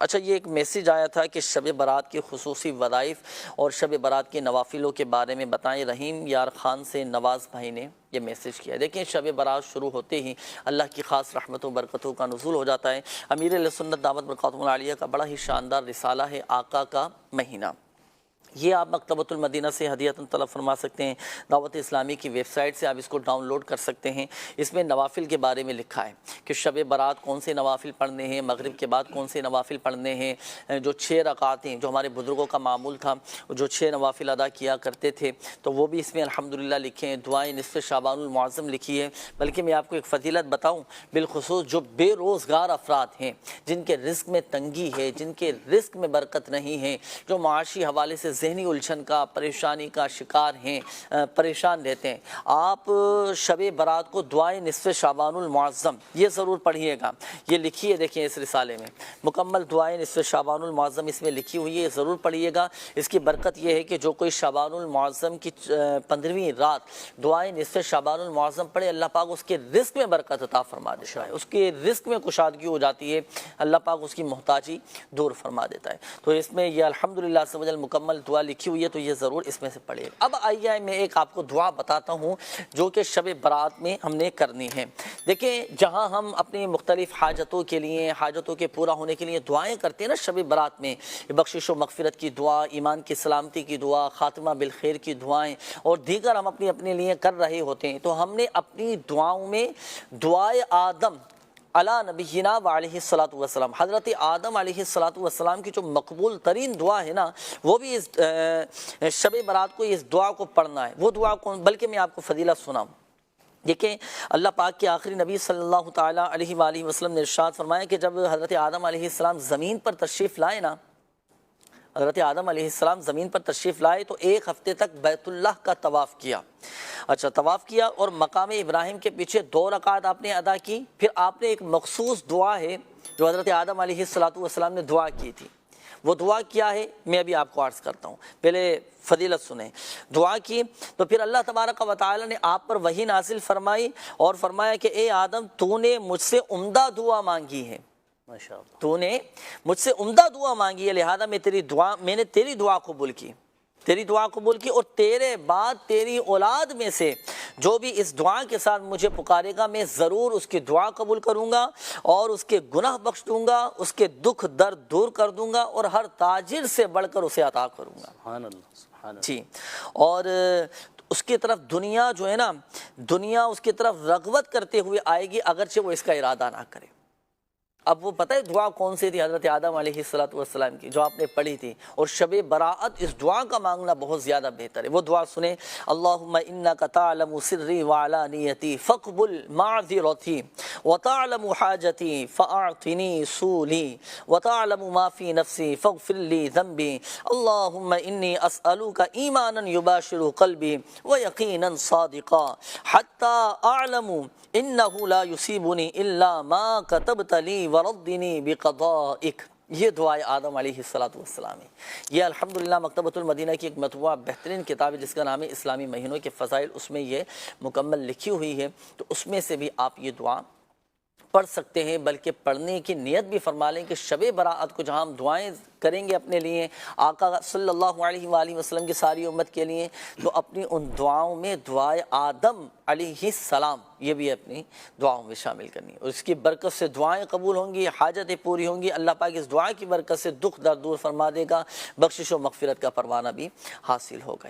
اچھا، یہ ایک میسیج آیا تھا کہ شب برات کے خصوصی وظائف اور شب برات کے نوافلوں کے بارے میں بتائیں۔ رحیم یار خان سے نواز بھائی نے یہ میسیج کیا۔ دیکھیں، شب برات شروع ہوتے ہی اللہ کی خاص رحمت و برکتوں کا نزول ہو جاتا ہے۔ امیر اہل سنت دعوت برکاتہ العالیہ کا بڑا ہی شاندار رسالہ ہے آقا کا مہینہ، یہ آپ مکتبۃ المدینہ سے ہدیۃً طلب فرما سکتے ہیں۔ دعوت اسلامی کی ویب سائٹ سے آپ اس کو ڈاؤن لوڈ کر سکتے ہیں۔ اس میں نوافل کے بارے میں لکھا ہے کہ شب برات کون سے نوافل پڑھنے ہیں، مغرب کے بعد کون سے نوافل پڑھنے ہیں، جو 6 رکعتیں جو ہمارے بزرگوں کا معمول تھا، جو 6 نوافل ادا کیا کرتے تھے، تو وہ بھی اس میں الحمدللہ لکھے ہیں۔ دعائیں نصف شعبان المعظم لکھی ہے۔ بلکہ میں آپ کو ایک فضیلت بتاؤں، بالخصوص جو بے روزگار افراد ہیں، جن کے رزق میں تنگی ہے، جن کے رزق میں برکت نہیں ہے، جو معاشی حوالے سے ذہنی الجھن کا، پریشانی کا شکار ہیں، پریشان رہتے ہیں، آپ شب برات کو دعائیں نصف شعبان المعظم یہ ضرور پڑھیے گا۔ یہ لکھی ہے، دیکھیں اس رسالے میں مکمل دعائیں نصف شعبان المعظم اس میں لکھی ہوئی ہے، ضرور پڑھیے گا۔ اس کی برکت یہ ہے کہ جو کوئی شعبان المعظم کی 15ویں رات دعائیں نصف شعبان المعظم پڑھے، اللہ پاک اس کے رزق میں برکت عطا فرما دیتا ہے، اس کے رزق میں کشادگی ہو جاتی ہے، اللہ پاک اس کی محتاجی دور فرما دیتا ہے۔ تو اس میں یہ الحمدللہ عز و جل مکمل دعا لکھی ہوئی ہے، تو یہ ضرور اس میں سے پڑھے۔ اب آئیے میں ایک آپ کو دعا بتاتا ہوں جو کہ شب برات میں ہم نے کرنی ہے۔ دیکھیں، جہاں ہم اپنی مختلف حاجتوں کے لیے، حاجتوں کے پورا ہونے کے لیے دعائیں کرتے ہیں نا شب برات میں، بخشش و مغفرت کی دعا، ایمان کی سلامتی کی دعا، خاتمہ بالخیر کی دعائیں اور دیگر ہم اپنے لیے کر رہے ہوتے ہیں، تو ہم نے اپنی دعاؤں میں دعائے آدم علی نبینا و علیہ الصلوۃ والسلام، حضرت آدم علیہ الصلوۃ والسلام کی جو مقبول ترین دعا ہے نا، وہ بھی اس شب برات کو اس دعا کو پڑھنا ہے۔ وہ دعا کون؟ بلکہ میں آپ کو فضیلت سناؤں۔ دیکھیں، اللہ پاک کے آخری نبی صلی اللہ تعالیٰ علیہ وآلہ وسلم نے ارشاد فرمایا کہ جب حضرت آدم علیہ السلام زمین پر تشریف لائے نا، حضرت آدم علیہ السلام زمین پر تشریف لائے تو 1 ہفتے تک بیت اللہ کا طواف کیا۔ اچھا، طواف کیا اور مقام ابراہیم کے پیچھے 2 رکعت آپ نے ادا کی۔ پھر آپ نے ایک مخصوص دعا ہے جو حضرت آدم علیہ السلام نے دعا کی تھی، وہ دعا کیا ہے میں ابھی آپ کو عرض کرتا ہوں، پہلے فضیلت سنیں۔ دعا کی تو پھر اللہ تبارک و تعالی نے آپ پر وحی نازل فرمائی اور فرمایا کہ اے آدم، تو نے مجھ سے عمدہ دعا مانگی ہے، تو نے مجھ سے عمدہ دعا مانگی ہے، لہذا میں نے تیری دعا قبول کی، تیری دعا قبول کی، اور تیرے بعد تیری اولاد میں سے جو بھی اس دعا کے ساتھ مجھے پکارے گا، میں ضرور اس کی دعا قبول کروں گا اور اس کے گناہ بخش دوں گا، اس کے دکھ درد دور کر دوں گا اور ہر تاجر سے بڑھ کر اسے عطا کروں گا۔ سبحان اللہ، سبحان اللہ۔ جی، اور اس کی طرف دنیا جو ہے نا، دنیا اس کی طرف رغبت کرتے ہوئے آئے گی، اگرچہ وہ اس کا ارادہ نہ کرے۔ اب وہ پتہ ہے دعا کون سی تھی؟ حضرت آدم علیہ السلام کی جو آپ نے پڑھی تھی، اور شب برات اس دعا کا مانگنا بہت زیادہ بہتر ہے۔ وہ دعا سنیں، اللہم انک تعلم سری وعلانیتی فاقبل معذرتی وتعلم حاجتی فاعطنی سولی وتعلم ما فی نفسی فاغفر لی ذنبی اللہم انی اسألوک ایمانا یباشر قلبی ویقینا صادقا حتی اعلم انہ لا یصیبنی الا ما کتبت لی وردنی بقضائک۔ یہ دعائے آدم علیہ السلام ہے۔ یہ الحمدللہ مکتبۃ المدینہ کی ایک مطبوعہ بہترین کتاب ہے جس کا نام ہے اسلامی مہینوں کے فضائل، اس میں یہ مکمل لکھی ہوئی ہے، تو اس میں سے بھی آپ یہ دعا پڑھ سکتے ہیں، بلکہ پڑھنے کی نیت بھی فرما لیں کہ شب برات کو جہاں ہم دعائیں کریں گے اپنے لیے، آقا صلی اللہ علیہ وآلہ وسلم کی ساری امت کے لیے، تو اپنی ان دعاؤں میں دعائے آدم علیہ السلام یہ بھی اپنی دعاؤں میں شامل کرنی ہے، اور اس کی برکت سے دعائیں قبول ہوں گی، حاجتیں پوری ہوں گی، اللہ پاک اس دعا کی برکت سے دکھ درد دور فرما دے گا، بخشش و مغفرت کا پروانہ بھی حاصل ہوگا۔